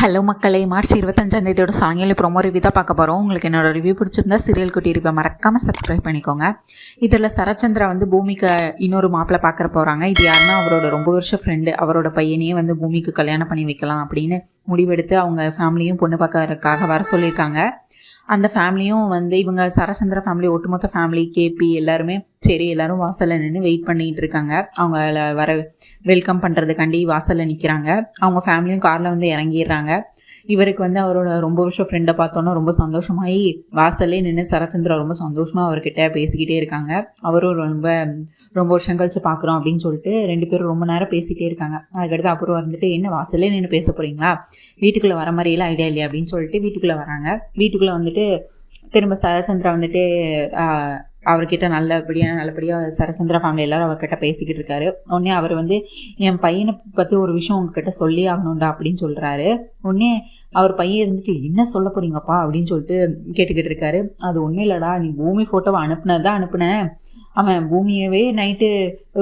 Hello மக்களே, March 25 சாயங்காலம் promo review தான் பார்க்க போகிறோம். உங்களுக்கு என்னோட ரிவ்யூ பிடிச்சிருந்தா சீரியல் குட்டி ரிவ்யூ மறக்காமல் சப்ஸ்கிரைப் பண்ணிக்கோங்க. இதில் சரச்சந்திரா பூமிக்கு இன்னொரு மாப்பிள்ளை பார்க்குற போகிறாங்க. இது யாருன்னா அவரோட ரொம்ப வருஷம் ஃப்ரெண்டு. அவரோட பையனையே பூமிக்கு கல்யாணம் பண்ணி வைக்கலாம் அப்படின்னு முடிவெடுத்து அவங்க ஃபேமிலியும் பொண்ணு பார்க்கறதுக்காக வர சொல்லியிருக்காங்க. அந்த ஃபேமிலியும் இவங்க சரச்சந்திர ஃபேமிலி ஒட்டுமொத்த ஃபேமிலி கேபி எல்லாருமே சரி எல்லோரும் வாசலில் நின்று வெயிட் பண்ணிகிட்டு இருக்காங்க. அவங்கள வர வெல்கம் பண்ணுறதுக்காண்டி வாசலில் நிற்கிறாங்க. அவங்க ஃபேமிலியும் காரில் இறங்கிடுறாங்க. இவருக்கு அவரோட ரொம்ப வருஷம் ஃப்ரெண்டை பார்த்தோன்னா ரொம்ப சந்தோஷமாகி வாசல்லே நின்று சரச்சந்திரா ரொம்ப சந்தோஷமாக அவர்கிட்ட பேசிக்கிட்டே இருக்காங்க. அவரும் ரொம்ப வருஷம் கழிச்சு பார்க்குறோம் அப்படின்னு சொல்லிட்டு 2 பேரும் ரொம்ப நேரம் பேசிகிட்டே இருக்காங்க. அதுக்கடுத்து அப்புறம் என்ன வாசல்லே நின்று பேச போகிறீங்களா, வீட்டுக்குள்ளே வர மாதிரியெல்லாம் ஐடியா இல்லையா அப்படின்னு சொல்லிட்டு வீட்டுக்குள்ளே வராங்க. வீட்டுக்குள்ளே திரும்ப சரச்சந்திரா அவர்கிட்ட நல்லபடியாக சரச்சந்திரா ஃபேமிலி எல்லாரும் அவர்கிட்ட பேசிக்கிட்டு இருக்காரு. உடனே அவர் என் பையனை பற்றி ஒரு விஷயம் உங்ககிட்ட சொல்லி ஆகணும்டா அப்படின்னு சொல்கிறாரு. உடனே அவர் பையன் என்ன சொல்ல போகிறீங்கப்பா அப்படின்னு சொல்லிட்டு கேட்டுக்கிட்டு இருக்காரு. அது ஒன்றும் இல்லைடா, நீ பூமி ஃபோட்டோவை அனுப்புனேன். அவன் பூமியவே நைட்டு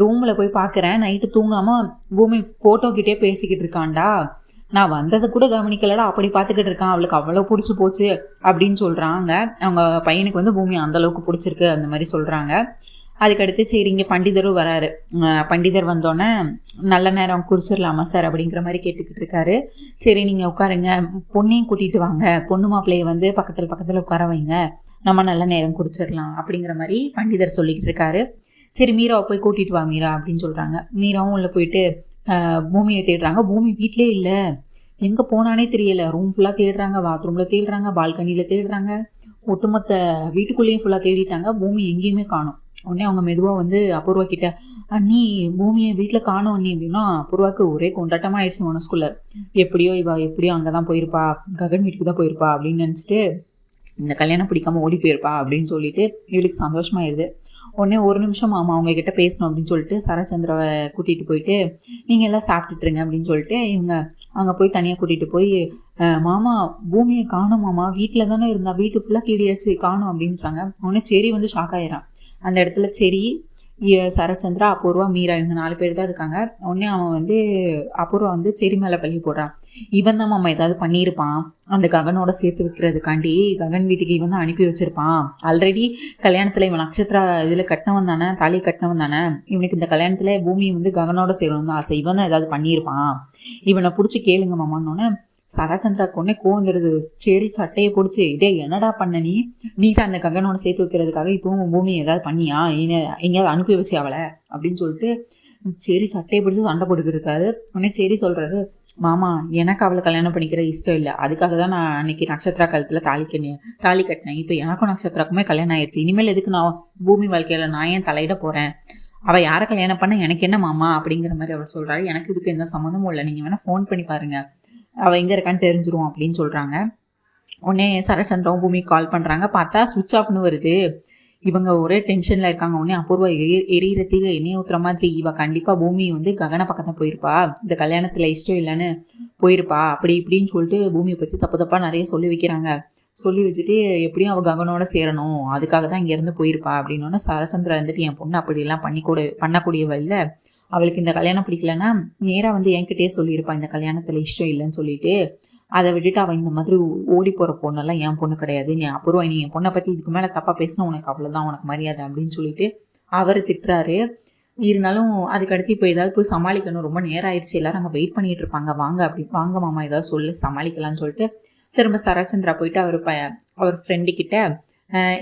ரூமில் போய் பார்க்குறேன், நைட்டு தூங்காமல் பூமி ஃபோட்டோக்கிட்டே பேசிக்கிட்டு இருக்கான்டா. நான் வந்ததை கூட கவனிக்கலடா, அப்படி பார்த்துக்கிட்டு இருக்கான். அவளுக்கு அவ்வளோ பிடிச்சி போச்சு அப்படின்னு சொல்கிறாங்க. அவங்க பையனுக்கு பூமி அந்தளவுக்கு பிடிச்சிருக்கு அந்த மாதிரி சொல்கிறாங்க. அதுக்கடுத்து சரி இங்கே பண்டிதரும் வராரு. பண்டிதர் வந்தோடனே நல்ல நேரம் குறிச்சிடலாமா சார் அப்படிங்கிற மாதிரி கேட்டுக்கிட்டு இருக்காரு. சரி நீங்கள் உட்காருங்க, பொண்ணையும் கூட்டிகிட்டு வாங்க, பொண்ணு மாப்பிள்ளையை பக்கத்தில் உட்கார வைங்க, நம்ம நல்ல நேரம் குறிச்சிடலாம் அப்படிங்கிற மாதிரி பண்டிதர் சொல்லிக்கிட்டு இருக்காரு. சரி மீராவை போய் கூட்டிகிட்டு வா மீரா அப்படின்னு சொல்கிறாங்க. மீராவும் உள்ள போயிட்டு பூமியை தேடுறாங்க. பூமி வீட்டிலே இல்லை, எங்கே போனானே தெரியலை. ரூம் ஃபுல்லாக தேடுறாங்க, பாத்ரூமில் தேடுறாங்க, பால்கனியில் தேடுறாங்க, ஒட்டுமொத்த வீட்டுக்குள்ளேயும் ஃபுல்லாக தேடிட்டாங்க. பூமி எங்கேயுமே காணும். உடனே அவங்க மெதுவாக அபூர்வா கிட்ட அண்ணி பூமியை வீட்டில் காணும் அண்ணி அப்படின்னா அபூர்வாவுக்கு ஒரே கொண்டாட்டமாக ஆயிடுச்சு மனசுக்குள்ள. எப்படியோ அங்கே தான் போயிருப்பா, ககன் வீட்டுக்கு தான் போயிருப்பா அப்படின்னு நினச்சிட்டு இந்த கல்யாணம் பிடிக்காம ஓடி போயிருப்பா அப்படின்னு சொல்லிட்டு இவளுக்கு சந்தோஷமாயிருது. உடனே ஒரு நிமிஷம் மாமா அவங்கக்கிட்ட பேசணும் அப்படின்னு சொல்லிட்டு சரச்சந்திராவை கூட்டிகிட்டு போயிட்டு நீங்கள் எல்லாம் சாப்பிட்டுட்டுருங்க அப்படின்னு சொல்லிட்டு இவங்க அங்கே போய் தனியாக கூட்டிகிட்டு போய் மாமா பூமியை காணும் மாமா, வீட்டில் தானே இருந்தா, வீட்டு ஃபுல்லாக தேடியாச்சு காணும் அப்படின்றாங்க. உடனே சரி ஷாக் ஆயிடறான். அந்த இடத்துல சரி சரச்சந்திரா அபூர்வா மீரா இவங்க 4 பேர் தான் இருக்காங்க. உடனே அவன் அபூர்வா செரி மேலே பள்ளி போடுறான். இவன் தான் மாமா ஏதாவது பண்ணியிருப்பான், அந்த ககனோட சேர்த்து வைக்கிறதுக்காண்டி ககன் வீட்டுக்கு இவன் தான் அனுப்பி வச்சிருப்பான். ஆல்ரெடி கல்யாணத்தில் இவன் நட்சத்திரா இதில் கட்டினவன் தானே, தாலி கட்டினவன் தானே, இவனுக்கு இந்த கல்யாணத்தில் பூமி ககனோட சேரணும் தான் ஆசை, இவன் தான் ஏதாவது பண்ணியிருப்பான், இவனை பிடிச்சி கேளுங்க மாமான்னொன்னே சரச்சந்திராக்கு உடனே கோந்துருது. சரி சட்டையை பிடிச்சி இதே என்னடா பண்ண நீ தான் அந்த ககனோட சேர்த்து வைக்கிறதுக்காக இப்பவும் பூமி ஏதாவது பண்ணியா, எங்கேயாவது அனுப்பி வச்சு அவளை அப்படின்னு சொல்லிட்டு சரி சட்டையை பிடிச்சி சண்டை போட்டுக்கிட்டு இருக்காரு. உடனே சரி சொல்கிறாரு, மாமா எனக்கு அவளை கல்யாணம் பண்ணிக்கிற இஷ்டம் இல்லை, அதுக்காக தான் நான் அன்னைக்கு நட்சத்திரா கழுத்தில் தாலி கட்டினேன். இப்போ எனக்கும் நட்சத்திராக்குமே கல்யாணம் ஆயிடுச்சு, இனிமேல் எதுக்கு நான் பூமி வாழ்க்கையில் நான் ஏன் தலையிட போகிறேன், அவள் யாரை கல்யாணம் பண்ண எனக்கு என்ன மாமா அப்படிங்கிற மாதிரி அவர் சொல்கிறாரு. எனக்கு இதுக்கு எந்த சம்மந்தமும் இல்லை, நீங்கள் வேணால் ஃபோன் பண்ணி பாருங்கள், அவள் எங்கே இருக்கான்னு தெரிஞ்சிரும் அப்படின்னு சொல்கிறாங்க. உடனே சரச்சந்திராவும் பூமிக்கு கால் பண்ணுறாங்க. பார்த்தா சுவிட்ச் ஆஃப்னு வருது. இவங்க ஒரே டென்ஷனில் இருக்காங்க. உடனே அபூர்வா எரியறதுக்கு எண்ணெய் ஊற்றுற மாதிரி இவள் கண்டிப்பாக பூமி ககன பக்கத்தை போயிருப்பா, இந்த கல்யாணத்தில் இஷ்டம் இல்லைன்னு போயிருப்பா அப்படி இப்படின்னு சொல்லிட்டு பூமியை பற்றி தப்பாக நிறைய சொல்லி வைக்கிறாங்க. சொல்லி வச்சுட்டு எப்படியும் அவள் ககனோட சேரணும், அதுக்காக தான் இங்கேருந்து போயிருப்பா அப்படின்னோடனே சரச்சந்திரா என் பொண்ணு அப்படிலாம் பண்ணக்கூடியவ இல்லை, அவளுக்கு இந்த கல்யாணம் பிடிக்கலன்னா நேராக என்கிட்டயே சொல்லியிருப்பாள் இந்த கல்யாணத்தில் இஷ்டம் இல்லைன்னு சொல்லிட்டு, அதை விட்டுட்டு அவள் இந்த மாதிரி ஓடி போகிற பொண்ணெல்லாம் என் பொண்ணு கிடையாது, நீ அப்புறம் நீ என் பொண்ணை பற்றி இதுக்கு மேலே தப்பாக பேசணும், உனக்கு அவ்வளோதான் உனக்கு மரியாதை அப்படின்னு சொல்லிட்டு அவர் திட்டுறாரு. இருந்தாலும் அதுக்கடுத்து இப்போ ஏதாவது போய் சமாளிக்கணும், ரொம்ப நேரம் ஆயிடுச்சு, எல்லாரும் அங்கே வெயிட் பண்ணிகிட்டு இருப்பாங்க, வாங்க மாமா ஏதாவது சொல்லி சமாளிக்கலாம்னு சொல்லிட்டு திரும்ப சரச்சந்திரா போயிட்டு அவர் ஃப்ரெண்டுக்கிட்ட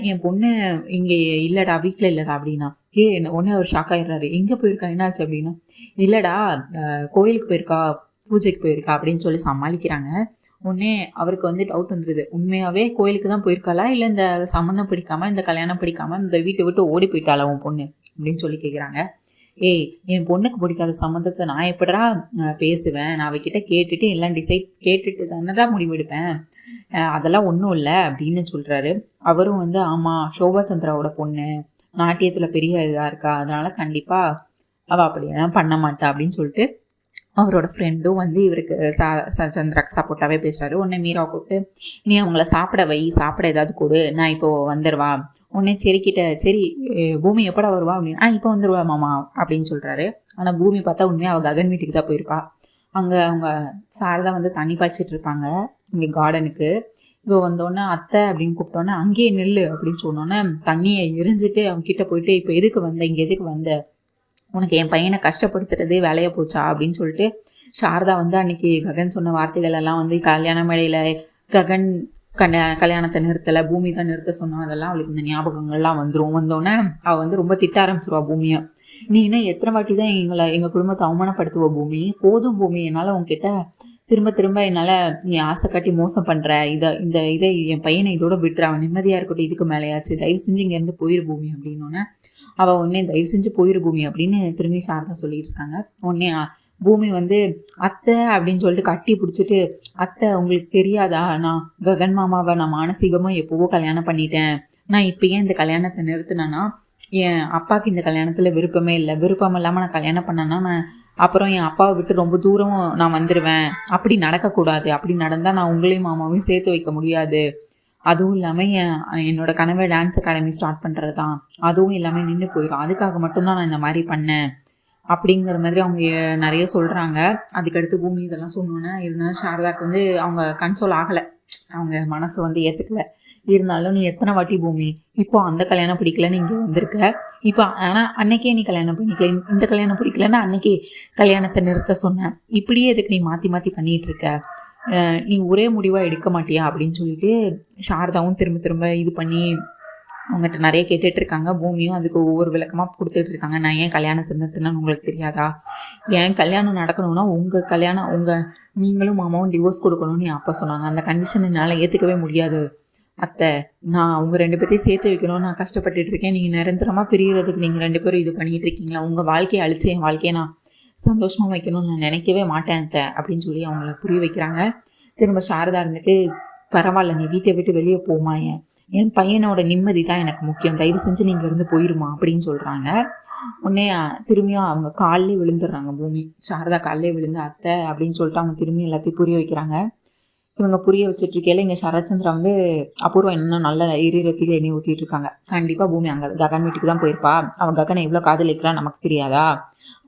என் பொண்ணு இங்கே இல்லைடா, வீட்டில் இல்லைடா அப்படின்னா உடனே அவர் ஷாக் ஆகிடுறாரு. எங்கே போயிருக்கா, என்னாச்சு அப்படின்னா இல்லைடா கோயிலுக்கு போயிருக்கா, பூஜைக்கு போயிருக்கா அப்படின்னு சொல்லி சமாளிக்கிறாங்க. உடனே அவருக்கு டவுட் வந்துடுது, உண்மையாகவே கோயிலுக்கு தான் போயிருக்காளா இல்லை இந்த சம்மந்தம் பிடிக்காம இந்த கல்யாணம் பிடிக்காம இந்த வீட்டை விட்டு ஓடி போயிட்டாளா உன் பொண்ணு அப்படின்னு சொல்லி கேட்குறாங்க. என் பொண்ணுக்கு பிடிக்காத சம்மந்தத்தை நான் எப்படிடா பேசுவேன், நான் அவகிட்ட கேட்டுட்டு எல்லாம் கேட்டுட்டு தானடா முடிவெடுப்பேன், அதெல்லாம் ஒன்றும் இல்லை அப்படின்னு சொல்கிறாரு. அவரும் ஆமாம் சோபா சந்திராவோட பொண்ணு, நாட்டியத்தில் பெரிய இதாக இருக்கா, அதனால கண்டிப்பாக அவள் அப்படியெல்லாம் பண்ண மாட்டா அப்படின்னு சொல்லிட்டு அவரோட ஃப்ரெண்டும் இவருக்கு சந்திராக்கு சப்போர்ட்டாகவே பேசுகிறாரு. உடனே மீராவை கூப்பிட்டு நீ அவங்கள சாப்பிட ஏதாவது கொடு, நான் இப்போது வந்துடுவா. உடனே சரி பூமி எப்படா வருவா அப்படின்னா இப்போ வந்துடுவா மாமா அப்படின்னு சொல்கிறாரு. ஆனால் பூமி பார்த்தா உண்மையாக அவள் ககன் வீட்டுக்கு தான் போயிருப்பா. அங்கே அவங்க சாரதா வந்து தண்ணி பாய்ச்சிட்டு இருப்பாங்க இங்கே கார்டனுக்கு. இப்போ வந்தோடனே அத்தை அப்படின்னு கூப்பிட்டோன்னே அங்கேயே நெல்லு அப்படின்னு சொன்னோன்னே தண்ணியை எரிஞ்சிட்டு அவங்க கிட்ட போயிட்டு இப்போ எதுக்கு வந்த, இங்கே எதுக்கு வந்த, உனக்கு என் பையனை கஷ்டப்படுத்துறதே வேலையை போச்சா அப்படின்னு சொல்லிட்டு சாரதா வந்து அன்னைக்கு ககன் சொன்ன வார்த்தைகள் எல்லாம் வந்து கல்யாண மேடையில் ககன் கல்யாணத்தை நிறுத்தலை, பூமி தான் நிறுத்த சொன்னா, அதெல்லாம் அவளுக்கு இந்த ஞாபகங்கள்லாம் வந்துடும். வந்தோடனே அவள் வந்து ரொம்ப திட்ட ஆரம்பிச்சிருவா பூமியை. நீ இன்னும் எத்தனை வாட்டி தான் எங்கள் குடும்பத்தை அவமானப்படுத்துவ பூமி, போதும் பூமி, என்னால் உங்ககிட்ட திரும்ப திரும்ப என்னால் நீ ஆசை காட்டி மோசம் பண்ணுற, இதை என் பையனை இதோட விட்டுற, அவன் நிம்மதியாக இருக்கட்டும், இதுக்கு மேலேயாச்சு, தயவு செஞ்சு இங்கேருந்து போயிரு பூமி அப்படின்னோடனே அவள் உடனே தயவு செஞ்சு போயிரு பூமி அப்படின்னு திரும்பி சாரதா சொல்லிட்டு இருக்காங்க. உடனே பூமி வந்து அத்தை அப்படின்னு சொல்லிட்டு கட்டி பிடிச்சிட்டு, அத்தை உங்களுக்கு தெரியாதா, நான் ககன் மாமாவை நான் மானசீகமாக எப்போவோ கல்யாணம் பண்ணிட்டேன், நான் இப்போ ஏன் இந்த கல்யாணத்தை நிறுத்தினேன்னா என் அப்பாவுக்கு இந்த கல்யாணத்தில் விருப்பமே இல்லை, விருப்பம் இல்லாமல் நான் கல்யாணம் பண்ணேன்னா நான் அப்புறம் என் அப்பாவை விட்டு ரொம்ப தூரம் நான் வந்துடுவேன், அப்படி நடக்கக்கூடாது, அப்படி நடந்தால் நான் உங்களையும் மாமாவையும் சேர்த்து வைக்க முடியாது, அதுவும் இல்லாமல் என்னோட கனவை டான்ஸ் அகாடமி ஸ்டார்ட் பண்ணுறது தான், அதுவும் எல்லாமே நின்று போயிடும், அதுக்காக மட்டும்தான் நான் இந்த மாதிரி பண்ணேன் அப்படிங்கிற மாதிரி அவங்க நிறைய சொல்கிறாங்க. அதுக்கடுத்து பூமி இதெல்லாம் சொன்னோன்னே இருந்தாலும் சாரதாக்கு வந்து அவங்க கன்சோல் ஆகலை, அவங்க மனசு வந்து ஏற்றுக்கல. இருந்தாலும் நீ எத்தனை வாட்டி பூமி இப்போ அந்த கல்யாணம் பிடிக்கலன்னு இங்கே வந்திருக்க, இப்போ ஆனால் அன்னைக்கே நீ கல்யாணம் பண்ணிக்கல, இந்த கல்யாணம் பிடிக்கலன்னா அன்னைக்கே கல்யாணத்தை நிறுத்த சொன்னேன், இப்படியே எதுக்கு நீ மாற்றி மாற்றி பண்ணிகிட்டு இருக்க, நீ ஒரே முடிவாக எடுக்க மாட்டியா அப்படின்னு சொல்லிட்டு சாரதாவும் திரும்ப திரும்ப இது பண்ணி அவங்ககிட்ட நிறைய கேட்டுட்ருக்காங்க. பூமியும் அதுக்கு ஒவ்வொரு விளக்கமாக கொடுத்துட்ருக்காங்க. நான் ஏன் கல்யாணத்தை நிறுத்தினேன்னு உங்களுக்கு தெரியாதா, ஏன் கல்யாணம் நடக்கணும்னா உங்கள் கல்யாணம் நீங்களும் மாமாவும் டிவோர்ஸ் கொடுக்கணும்னு என் அப்பா சொன்னாங்க, அந்த கண்டிஷன் என்னால் ஏற்றுக்கவே முடியாது அத்தை, நான் அவங்க 2 பேர்த்தையும் சேர்த்து வைக்கணும்னு நான் கஷ்டப்பட்டுட்டு இருக்கேன், நீங்கள் நிரந்தரமாக பிரியறதுக்கு நீங்கள் 2 பேரும் இது பண்ணிகிட்டு இருக்கீங்களா, உங்கள் வாழ்க்கையை அழிச்சு என் வாழ்க்கையை நான் சந்தோஷமாக வைக்கணும்னு நான் நினைக்கவே மாட்டேன் அத்தை அப்படின்னு சொல்லி அவங்கள புரிய வைக்கிறாங்க. திரும்ப சாரதா இருந்துட்டு பரவாயில்ல, நீ வீட்டை விட்டு வெளியே போமா, என் பையனோட நிம்மதி தான் எனக்கு முக்கியம், தயவு செஞ்சு நீங்கள் இருந்து போயிருமா அப்படின்னு சொல்கிறாங்க. உடனே திரும்பியும் அவங்க காலிலே விழுந்துடுறாங்க பூமி. சாரதா காலிலே விழுந்து அத்தை அப்படின்னு சொல்லிட்டு அவங்க திரும்பி எல்லாத்தையும் புரிய வைக்கிறாங்க. இவங்க புரிய வச்சுட்ருக்கையில இங்கே சரத்சந்திரா வந்து அபூர்வம் இன்னும் நல்ல எரிரத்தில் எண்ணெய் ஊற்றிட்டு இருக்காங்க. கண்டிப்பாக பூமி அங்கே ககன் வீட்டுக்கு தான் போயிருப்பா, அவன் ககனை எவ்வளோ காதலிக்கிறான் நமக்கு தெரியாதா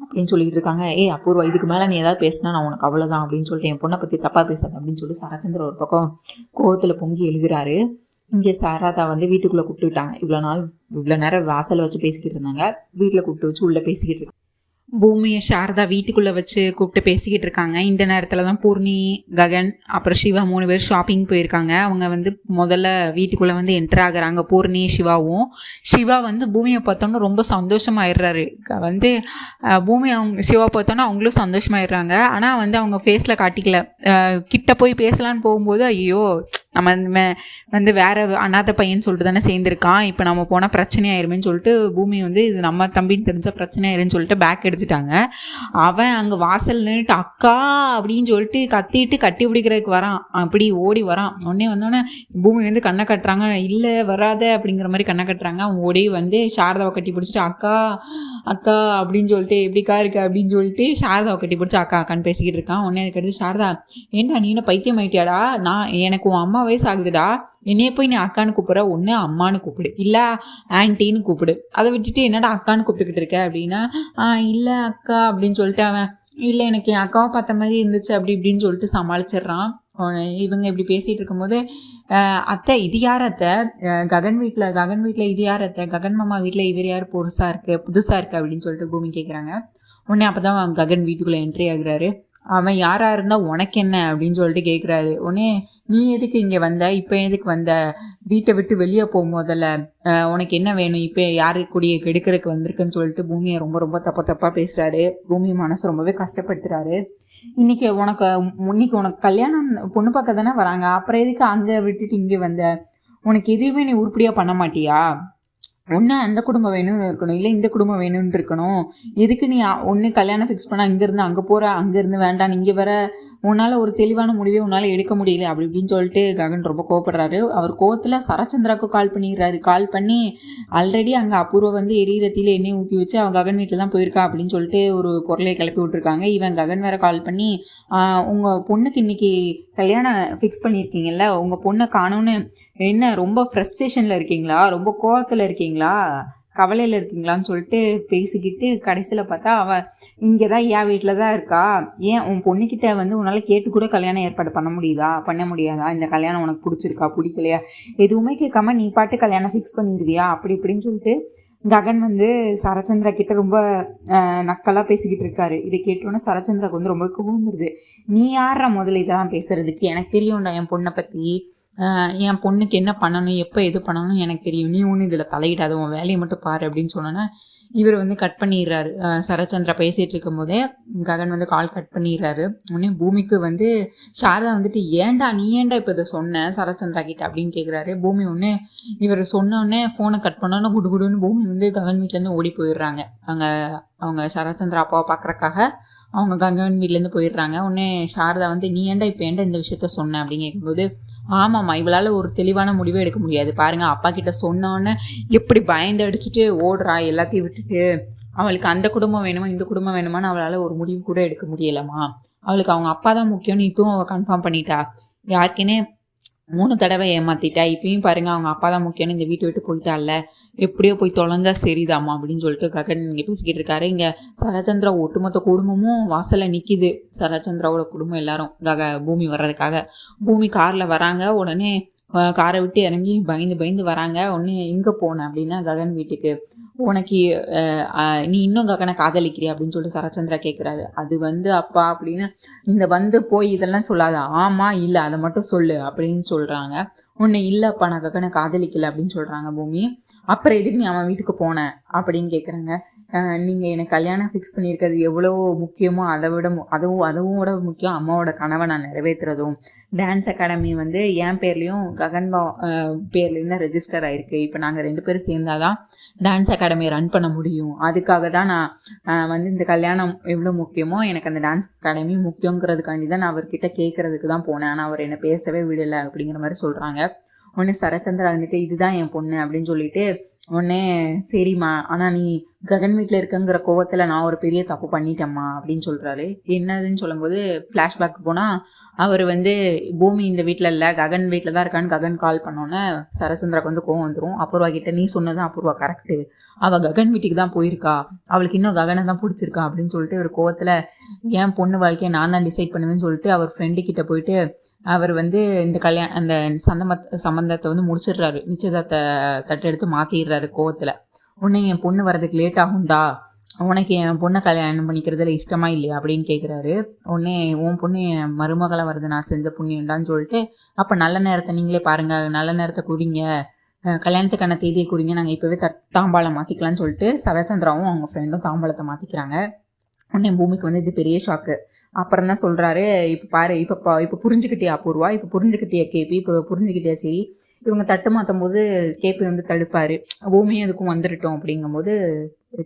அப்படின்னு சொல்லிட்டு இருக்காங்க. அபூர்வா, இதுக்கு மேலே நீ ஏதாவது பேசினா நான் உனக்கு அவ்வளோதான் அப்படின்னு சொல்லிட்டு என் பொண்ணை பற்றி தப்பாக பேசாது அப்படின்னு சொல்லிட்டு சரத்சந்திரா ஒரு பக்கம் கோவத்தில் பொங்கி எழுதுறாரு. இங்கே சாரதா வந்து வீட்டுக்குள்ளே கூப்பிட்டுட்டாங்க. இவ்வளோ நேரம் வாசலை வச்சு பேசிக்கிட்டு இருந்தாங்க, வீட்டில் கூப்பிட்டு வச்சு உள்ளே பேசிக்கிட்டு இருக்காங்க. பூமியை சாரதா வீட்டுக்குள்ளே வச்சு கூப்பிட்டு பேசிக்கிட்டு இருக்காங்க. இந்த நேரத்தில் தான் பூர்ணி, ககன் அப்புறம் சிவா 3 பேர் ஷாப்பிங் போயிருக்காங்க. அவங்க வந்து முதல்ல வீட்டுக்குள்ளே வந்து என்ட்ரு ஆகுறாங்க, பூர்ணி சிவாவும். சிவா வந்து பூமியை பார்த்தோன்னா ரொம்ப சந்தோஷமாயிடுறாரு. வந்து பூமி சிவா பார்த்தோன்னா அவங்களும் சந்தோஷமாயிடுறாங்க. ஆனால் வந்து அவங்க ஃபேஸில் காட்டிக்கல. கிட்ட போய் பேசலான்னு போகும்போது ஐயோ நம்ம வந்து வேறு அனாதை பையன் சொல்லிட்டு தானே சேர்ந்துருக்கான், இப்போ நம்ம போனால் பிரச்சனை ஆயிருமேன்னு சொல்லிட்டு பூமி வந்து இது நம்ம தம்பின்னு தெரிஞ்ச பிரச்சனை ஆயிருன்னு சொல்லிட்டு பேக் எடுத்துட்டாங்க. அவன் அங்கே வாசல் நின்றுட்டு அக்கா அப்படின்னு சொல்லிட்டு கத்திட்டு கட்டி பிடிக்கிறதுக்கு வரான், அப்படி ஓடி வரான். வந்தோடனே பூமி வந்து கண்ணை கட்டுறாங்க, இல்லை வராத அப்படிங்கிற மாதிரி கண்ணை கட்டுறாங்க. அவன் ஓடி வந்து சாரதாவை கட்டி பிடிச்சிட்டு அக்கா அக்கா அப்படின்னு சொல்லிட்டு எப்படிக்கா இருக்கு அப்படின்னு சொல்லிட்டு சாரதாவை கட்டி பிடிச்சி அக்கா அக்கான்னு பேசிக்கிட்டு இருக்கான். உடனே அதுக்கடுத்து சாரதா, ஏன்டா நீ என்ன பைத்தியம் ஆயிட்டியாடா, எனக்கு உன் அம்மா வயசு ஆகுதுடா, என்னைய போய் நீ அக்கான்னு கூப்பிட்ற, ஒன்று அம்மானு கூப்பிடு இல்லை ஆன்ட்டின்னு கூப்பிடு, அதை விட்டுட்டு என்னடா அக்கான்னு கூப்பிட்டுக்கிட்டு இருக்க அப்படின்னா இல்லை அக்கா அப்படின்னு சொல்லிட்டு அவன் இல்லை எனக்கு என் அக்காவை பார்த்த மாதிரி இருந்துச்சு அப்படி இப்படின்னு சொல்லிட்டு சமாளிச்சிடுறான். இவங்க இப்படி பேசிகிட்டு இருக்கும்போது அத்தை இது யார் அத்தை, ககன் வீட்டில் இது யார் அத்தை, ககன் மாமா வீட்டில் இவர் யார் புதுசாக இருக்குது அப்படின்னு சொல்லிட்டு பூமி கேட்குறாங்க. உடனே அப்போ தான் ககன் வீட்டுக்குள்ளே என்ட்ரி ஆகுறாரு. அவன் யாராக இருந்தால் உனக்கு என்ன அப்படின்னு சொல்லிட்டு கேட்குறாரு. உடனே நீ எதுக்கு இங்கே வந்த, இப்போ எதுக்கு வந்த, வீட்டை விட்டு வெளியே போகும்போதில் உனக்கு என்ன வேணும், இப்போ யாரு கூடிய கெடுக்கிறதுக்கு வந்திருக்குன்னு சொல்லிட்டு பூமியை ரொம்ப ரொம்ப தப்பாக பேசுகிறாரு. பூமி மனசு ரொம்பவே கஷ்டப்படுத்துகிறாரு. இன்னைக்கு உனக்கு கல்யாணம் பொண்ணு பார்க்க தானே வராங்க, அப்புறம் எதுக்கு அங்கே விட்டுட்டு இங்கே வந்த, உனக்கு எதுவுமே நீ உருப்படியாக பண்ண மாட்டியா, ஒன்று அந்த குடும்பம் வேணும்னு இருக்கணும், இல்லை இந்த குடும்பம் வேணும்னு இருக்கணும், எதுக்கு நீ ஒன்று கல்யாணம் ஃபிக்ஸ் பண்ணால் இங்கேருந்து அங்கே போகிற, அங்கேருந்து வேண்டாம் இங்கே வர, உன்னால் ஒரு தெளிவான முடிவே உன்னால் எடுக்க முடியல அப்படி இப்படின்னு சொல்லிட்டு ககன் ரொம்ப கோவப்படுறாரு. அவர் கோவத்தில் சரச்சந்திராவுக்கு கால் பண்ணிடுறாரு. கால் பண்ணி ஆல்ரெடி அங்கே அபூர்வம் வந்து எரியிறத்தில எண்ணெய் ஊற்றி வச்சு அவன் ககன் வீட்டில் தான் போயிருக்கா அப்படின்னு சொல்லிட்டு ஒரு பொருளை கிளப்பி விட்டுருக்காங்க. இவன் ககன் வேற கால் பண்ணி உங்கள் பொண்ணுக்கு இன்னைக்கு கல்யாணம் ஃபிக்ஸ் பண்ணியிருக்கீங்கல்ல, உங்கள் பொண்ணை காணோன்னு என்ன ரொம்ப ஃப்ரஸ்ட்ரேஷனில் இருக்கீங்களா, ரொம்ப கோவத்தில் இருக்கீங்களா, கவலையில் இருக்கீங்களான்னு சொல்லிட்டு பேசிக்கிட்டு கடைசியில் பார்த்தா அவள் இங்கே தான் என் வீட்டில் தான் இருக்கா. ஏன் உன் பொண்ணுக்கிட்ட வந்து உன்னால் கேட்டு கூட கல்யாணம் ஏற்பாடு பண்ண முடியாதா? இந்த கல்யாணம் உனக்கு பிடிச்சிருக்கா பிடிக்கலையா எதுவுமே கேட்காம நீ பாட்டு கல்யாணம் ஃபிக்ஸ் பண்ணிடுவியா அப்படி இப்படின்னு சொல்லிட்டு ககன் வந்து சரச்சந்திரா கிட்ட ரொம்ப நக்கலாக பேசிக்கிட்டு இருக்காரு. இதை கேட்டோன்னே சரச்சந்திராவுக்கு வந்து ரொம்ப கூந்துருது. நீ யாரா முதல்ல இதெல்லாம் பேசுறதுக்கு? எனக்கு தெரியும்டா என் பொண்ணை பற்றி, என் பொண்ணுக்கு என்ன பண்ணணும் எப்போ எது பண்ணணும்னு எனக்கு தெரியும். நீ ஒன்று இதில் தலையிடாத, உன் வேலையை மட்டும் பாரு அப்படின்னு சொன்னோன்னா இவர் வந்து கட் பண்ணிடுறாரு. சரச்சந்திரா பேசிகிட்டு இருக்கும் போதே ககன் வந்து கால் கட் பண்ணிடுறாரு. உடனே பூமிக்கு வந்து சாரதா வந்துட்டு நீ ஏன்டா இப்போ இதை சொன்ன சரச்சந்திரா கிட்ட அப்படின்னு கேட்குறாரு. பூமி ஒன்று இவர் சொன்னோடனே ஃபோனை கட் பண்ணோன்னே குடுன்னு பூமி வந்து ககன் வீட்டிலேருந்து ஓடி போயிடுறாங்க. அவங்க சரச்சந்திரா அப்பாவை பார்க்குறக்காக அவங்க ககன் வீட்டிலேருந்து போயிடுறாங்க. உடனே சாரதா வந்து நீ ஏன்டா இந்த விஷயத்த சொன்ன அப்படின்னு கேட்கும்போது, ஆமாம்மா இவளால் ஒரு தெளிவான முடிவே எடுக்க முடியாது. பாருங்கள் அப்பா கிட்ட சொன்னோன்னே எப்படி பயந்து அடிச்சுட்டு ஓடுறா எல்லாத்தையும் விட்டுட்டு. அவளுக்கு அந்த குடும்பம் வேணுமா இந்த குடும்பம் வேணுமான்னு அவளால் ஒரு முடிவு கூட எடுக்க முடியலம்மா. அவளுக்கு அவங்க அப்பா தான் முக்கியம்னு இப்பவும் அவள் கன்ஃபார்ம் பண்ணிட்டா. யாருக்குன்னே 3 தடவை ஏமாத்திட்டா. இப்பயும் பாருங்கள் அவங்க அப்பா தான் முக்கியம்னு இந்த வீட்டை விட்டு போயிட்டால, எப்படியோ போய் தொலைஞ்சா சரிதாம்மா அப்படின்னு சொல்லிட்டு ககன் இங்கே பேசிக்கிட்டு இருக்காரு. இங்கே சரச்சந்திரா ஒட்டுமொத்த குடும்பமும் வாசலில் நிற்கிது. சரச்சந்திராவோட குடும்பம் எல்லாரும் பூமி வர்றதுக்காக. பூமி காரில் வராங்க. உடனே காரை விட்டு இறங்கி பயந்து வராங்க. ஒன்று எங்கே போனேன் அப்படின்னா ககன் வீட்டுக்கு. உனக்கு நீ இன்னும் ககனை காதலிக்கிறியா அப்படின்னு சொல்லிட்டு சரச்சந்திரா கேட்குறாரு. அது வந்து அப்பா அப்படின்னு இந்த வந்து போய் இதெல்லாம் சொல்லாத, ஆமாம் இல்லை அதை மட்டும் சொல்லு அப்படின்னு சொல்கிறாங்க. ஒன்று இல்லைப்பா நான் ககனை காதலிக்கல அப்படின்னு சொல்கிறாங்க பூமி. அப்புறம் எதுக்கு நீ அவன் வீட்டுக்கு போனேன் அப்படின்னு கேட்குறாங்க. நீங்கள் எனக்கு கல்யாணம் ஃபிக்ஸ் பண்ணியிருக்கிறது எவ்வளோ முக்கியமோ அதுவும் விட முக்கியம் அம்மாவோட கனவை நான் நிறைவேற்றுறதும். டான்ஸ் அகாடமி வந்து என் பேர்லேயும் ககன் பேர்லேயும் தான் ரெஜிஸ்டர் ஆகிருக்கு. இப்போ நாங்கள் 2 பேரும் சேர்ந்தாதான் டான்ஸ் அகாடமியை ரன் பண்ண முடியும். அதுக்காக தான் நான் வந்து இந்த கல்யாணம் எவ்வளோ முக்கியமோ எனக்கு அந்த டான்ஸ் அகாடமி முக்கியங்கிறதுக்காண்டி தான் நான் அவர்கிட்ட கேட்குறதுக்கு தான் போனேன். ஆனால் அவர் என்னை பேசவே விடலை அப்படிங்கிற மாதிரி சொல்கிறாங்க. உடனே சரச்சந்திரா வந்துட்டு இதுதான் என் பொண்ணு அப்படின்னு சொல்லிட்டு உடனே சரிம்மா ஆனால் நீ ககன் வீட்டில் இருக்கங்கிற கோவத்தில் நான் ஒரு பெரிய தப்பு பண்ணிட்டேம்மா அப்படின்னு சொல்கிறாரு. என்னதுன்னு சொல்லும்போது ஃப்ளாஷ்பேக் போனால் அவர் வந்து பூமி இந்த வீட்டில் இல்லை ககன் வீட்டில் தான் இருக்கான்னு ககன் கால் பண்ணோன்னே சரச்சந்திராவுக்கு வந்து கோவம் வந்துடும். அபூர்வா கிட்ட நீ சொன்னதான் அபூர்வா கரெக்டு, அவள் ககன் வீட்டுக்கு தான் போயிருக்கா, அவளுக்கு இன்னும் ககனை தான் பிடிச்சிருக்கா அப்படின்னு சொல்லிட்டு ஒரு கோவத்தில் என் பொண்ணு வாழ்க்கையை நான் தான் டிசைட் பண்ணுவேன்னு சொல்லிட்டு அவர் ஃப்ரெண்டு கிட்ட போயிட்டு அவர் வந்து இந்த அந்த சம்பந்தத்தை வந்து முடிச்சிடுறாரு. நிச்சயதார்த்த தட்டெடுத்து மாற்றிடுறாரு கோவத்தில். உடனே என் பொண்ணு வர்றதுக்கு லேட் ஆகும்டா, உனக்கு என் பொண்ணை கல்யாணம் பண்ணிக்கிறதுல இஷ்டமா இல்லையா அப்படின்னு கேட்குறாரு. உடனே உன் பொண்ணு என் மருமகளை வருது நான் செஞ்ச புண்ணியண்டான்னு சொல்லிட்டு அப்போ நல்ல நேரத்தை நீங்களே பாருங்கள், நல்ல நேரத்தை குறிங்க, கல்யாணத்துக்கான தேதியை குறிங்க, நாங்கள் இப்போவே தாம்பாளம் மாற்றிக்கலான்னு சொல்லிட்டு சரச்சந்திராவும் அவங்க ஃப்ரெண்டும் தாம்பாளத்தை மாற்றிக்கிறாங்க. உடனே பூமிக்கு வந்து இது பெரிய ஷாக்கு. அப்புறம் தான் சொல்கிறாரு, இப்போ பாரு இப்போ புரிஞ்சுக்கிட்டியா அபூர்வா, இப்போ புரிஞ்சுக்கிட்டியா கேபி, இப்போ புரிஞ்சுக்கிட்டியா சரி. இவங்க தட்டு மாற்றும் போது கேபி வந்து தடுப்பார், பூமியும் அதுக்கும் வந்துட்டோம் அப்படிங்கும்போது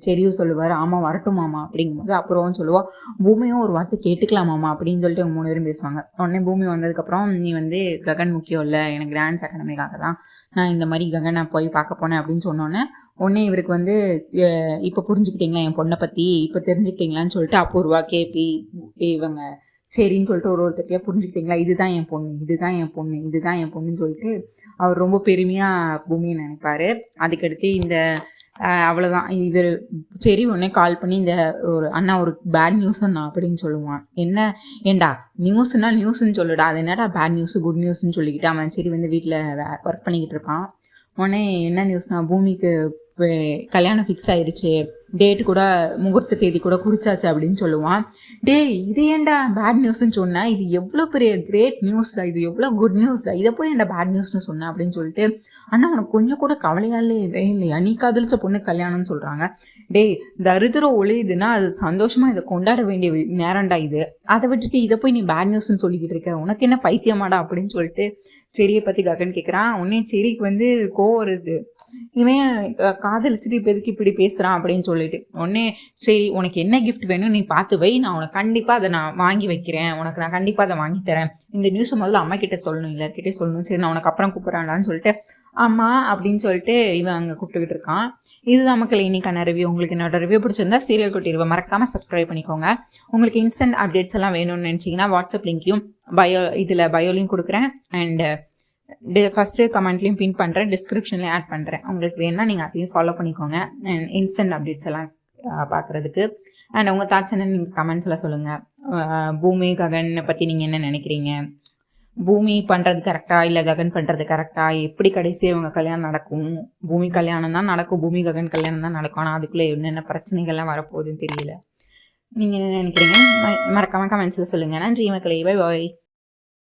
சரியும் சொல்லுவார், ஆமாம் வரட்டுமாமா அப்படிங்கும்போது அப்புறம் சொல்லுவாள் பூமியும் ஒரு வார்த்தை கேட்டுக்கலாமாம்மா அப்படின்னு சொல்லிட்டு அவங்க 3 பேரும் பேசுவாங்க. உடனே பூமி வந்ததுக்கப்புறம் நீ வந்து ககன் முக்கியம் இல்லை, எனக்கு டான்ஸ் அகாடமிக்காக தான் நான் இந்த மாதிரி ககனை போய் பார்க்க போனேன் அப்படின்னு சொன்னோன்னே உடனே இவருக்கு வந்து இப்போ புரிஞ்சுக்கிட்டீங்களா என் பொண்ணை பற்றி, இப்போ தெரிஞ்சுக்கிட்டீங்களான்னு சொல்லிட்டு அபூர்வா கேபி இவங்க சரின்னு சொல்லிட்டு ஒருத்தட்டியாக புரிஞ்சுக்கிட்டீங்களா, இதுதான் என் பொண்ணு இதுதான் என் பொண்ணு இதுதான் என் பொண்ணுன்னு சொல்லிட்டு அவர் ரொம்ப பெருமையாக பூமியை நினைப்பார். அதுக்கடுத்து இந்த அவ்வளோதான் இவர் சரி உடனே கால் பண்ணி இந்த ஒரு அண்ணா ஒரு பேட் நியூஸ்ண்ணா அப்படின்னு சொல்லுவான். ஏண்டா நியூஸ்ன்னு சொல்லுடா, அது என்னடா பேட் நியூஸு குட் நியூஸ்ன்னு சொல்லிக்கிட்டு அவன் சரி வந்து வீட்டில் ஒர்க் பண்ணிக்கிட்டு இருப்பான். உடனே என்ன நியூஸ்னா பூமிக்கு கல்யாணம் ஃபிக்ஸ் ஆயிடுச்சு, டேட்டு கூட முகூர்த்த தேதி கூட குறிச்சாச்சு அப்படின்னு சொல்லுவான். இது ஏன்டா பேட் நியூஸ்ன்னு சொன்னேன், இது எவ்வளோ பெரிய கிரேட் நியூஸ்டா, இது எவ்வளோ குட் நியூஸ்டா, இதை போய் ஏன்டா பேட் நியூஸ்னு சொன்னேன் அப்படின்னு சொல்லிட்டு அண்ணா உனக்கு கொஞ்சம் கூட கவலையாலே இல்லையா, நீ காதலிச்ச பொண்ணு கல்யாணம்னு சொல்கிறாங்க. தரித்திரம் ஒளியுதுன்னா அது சந்தோஷமாக இதை கொண்டாட வேண்டிய நேரம்டா இது, அதை விட்டுட்டு இதை போய் நீ பேட் நியூஸ்ன்னு சொல்லிக்கிட்டு இருக்க, உனக்கு என்ன பைத்தியமாடா அப்படின்னு சொல்லிட்டு செரியை பற்றி ககன் கேட்குறான். உடனே செரிக்கு வந்து கோவம் வருது, இவன் காதலிச்சுட்டு இப்போ எதுக்கு இப்படி பேசுகிறான் அப்படின்னு சொல்லிட்டு. உடனே சரி உனக்கு என்ன கிஃப்ட் வேணும் நீ பார்த்து வை, நான் உனக்கு கண்டிப்பாக அதை நான் வாங்கி வைக்கிறேன், உனக்கு நான் கண்டிப்பாக அதை வாங்கி தரேன், இந்த நியூஸை முதல்ல அம்மா கிட்டே சொல்லணும் எல்லாருக்கிட்டே சொல்லணும், சரி நான் உனக்கு அப்புறம் கூப்பிட்றான்டான்னு சொல்லிட்டு அம்மா அப்படின்னு சொல்லிட்டு இவன் அங்கே கூப்பிட்டுக்கிட்டு இருக்கான். இதுதான் மக்கள் இன்னைக்கான ரிவ்யூ. உங்களுக்கு என்னோட ரிவ்யூ பிடிச்சிருந்தா சீரியல் குட்டி ரிவ்யூ மறக்காமல் சப்ஸ்கிரைப் பண்ணிக்கோங்க. உங்களுக்கு இன்ஸ்டன்ட் அப்டேட்ஸ் எல்லாம் வேணும்னு நினச்சிங்கன்னா வாட்ஸ்அப் லிங்க்கையும் பயோலையும் கொடுக்குறேன். அண்ட் ஃபஸ்ட்டு கமெண்ட்லேயும் பின் பண்ணுறேன், டிஸ்கிரிப்ஷன்லேயும் ஆட் பண்ணுறேன். உங்களுக்கு வேணுன்னா நீங்கள் அதையும் ஃபாலோ பண்ணிக்கோங்க இன்ஸ்டன்ட் அப்டேட்ஸ் எல்லாம் பார்க்குறதுக்கு. அண்ட் உங்கள் தாட்ஸ் என்ன நீங்கள் கமெண்ட்ஸில் சொல்லுங்கள். பூமி ககனை பற்றி நீங்கள் என்ன நினைக்கிறீங்க? பூமி பண்ணுறது கரெக்டாக இல்லை ககன் பண்ணுறது கரெக்டாக? எப்படி கடைசி அவங்க கல்யாணம் நடக்கும்? பூமி கல்யாணம் தான் நடக்கும், பூமி ககன் கல்யாணம் தான் நடக்கும். ஆனால் அதுக்குள்ளே என்னென்ன பிரச்சனைகள்லாம் வரப்போகுதுன்னு தெரியல. நீங்கள் என்ன நினைக்கிறீங்க? மறக்காமல் கமெண்ட்ஸில் சொல்லுங்கள். நன்றி மக்களே, பை பாய்.